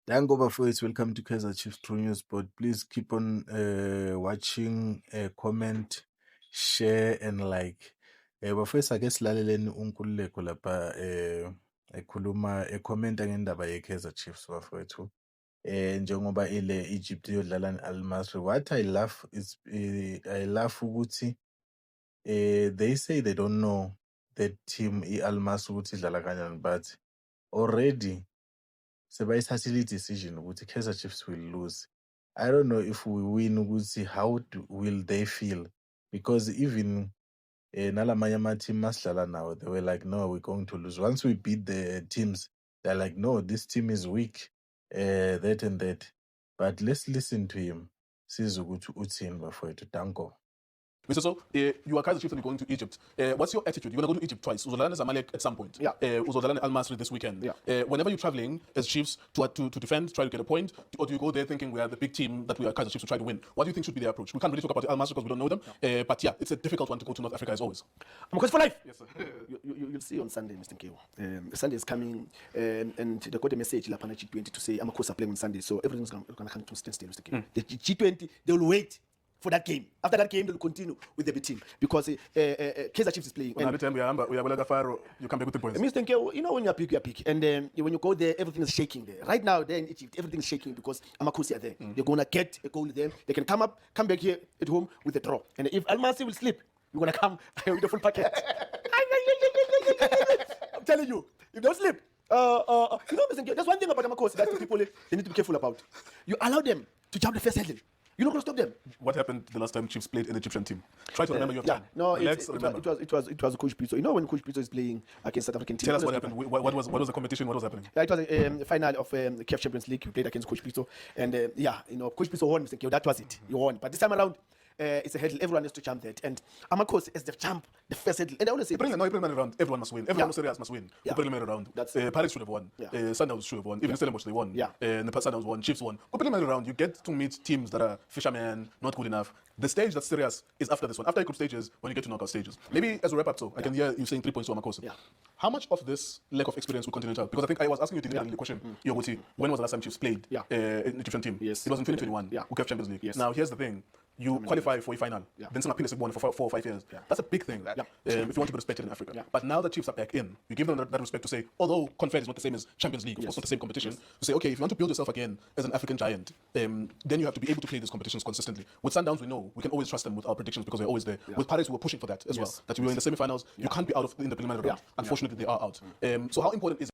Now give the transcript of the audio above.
Thank you, Bafo. Welcome to Kaizer Chiefs True News Sport. Please keep on watching, comment, share, and like. Bafo, ake silaleleni uNkululekho lapha ekhuluma ekhomenta ngendaba ye-Kaizer Chiefs bafowethu. Njengoba ile Egypt iyodlala ne-Al Masry. What I love is I love ukuthi they say they don't know that team i-Al Masry ukuthi idlala kanjani, but already sebayithathile i-decision ukuthi Kaizer Chiefs will lose. I don't know if we win ukuthi will they feel, because even nalamanye ama-team masidlala nawo, they were like, no, we're going to lose. Once we beat the teams, they're like, no, this team is weak, that and that. But let's listen to him. Sizwe ukuthi uthini bafowethu. Danko. Mr. So, you are Kaizer Chiefs and you're going to Egypt. What's your attitude? You're going to go to Egypt twice. Uzodlala Zamalek at some point. Yeah. Uzodlala Al Masry this weekend. Yeah. Whenever you're traveling as Chiefs to defend, try to get a point, or do you go there thinking we are the big team that we are Kaizer Chiefs to try to win? What do you think should be their approach? We can't really talk about Al Masry because we don't know them. Yeah. But yeah, it's a difficult one to go to North Africa as always. I'm a coach for life. Yes, sir. You'll see on Sunday, Mr. Nkululekho. Sunday is coming, and they got a message like G20 to say I'm a coach playing on Sunday, so everything's going to come to stand still, Mr. Nkululekho. The G20, they will wait for that game. After that game, they'll continue with the big team because Kaizer Chiefs is playing. Well, every time we are you come back with the points. Mr. Nkululekho, you know when you are pick. And when you go there, everything is shaking there. Right now, there in Egypt, everything is shaking because Amakusi are there. They're going to get a goal there. They can come back here at home with a draw. And if Al Masry will slip, you're going to come with the full packet. I'm telling you, if they don't slip, you know, Mr. Nkululekho, there's one thing about Amakusi that people they need to be careful about. You allow them to jump the first hurdle. You're not going to stop them. What happened the last time Chiefs played in the Egyptian team? Try to remember your time. No, it was Coach Pizzo. You know when Coach Pizzo is playing against South African team. Tell us what happened. What was the competition? What was happening? Yeah, it was the final of the CAF Champions League. We played against Coach Pizzo, and Coach Pizzo won. Mr. Nkululekho, that was it. You won. But this time around, it's a hurdle. Everyone has to jump that. And Amakosi is the jump, the first hurdle. And I want to say, preliminary round, everyone must win. Everyone serious must win. Yeah. Preliminary round. Paris should have won. Sundowns should have won. Even Stellenbosch, they won. Yeah. The Sundowns won. Chiefs won. Preliminary round, you get to meet teams that are fishermen, not good enough. The stage that's serious is after this one. After group stages, when you get to knockout stages. Maybe as a wrap up, so I can hear you saying 3 points to Amakosi. Yeah. How much of this lack of experience with Continental? Because I think I was asking you the question. Yogoti, when was the last time Chiefs played in the Egyptian team? Yes. It was in 2021. Yeah. CAF Champions League. Yes. Now here's the thing. You qualify for a final. Then some appeal has won for 4 or 5 years. That's a big thing. If you want to be respected in Africa. But now the Chiefs are back in, you give them that respect to say, although Confed is not the same as Champions League, of course not the same competition, to say, okay, if you want to build yourself again as an African giant, then you have to be able to play these competitions consistently. With Sundowns, we know we can always trust them with our predictions because they're always there. With Paris, we were pushing for that as well. That we were in the semifinals. You can't be out in the preliminary round. Unfortunately, they are out. So how important is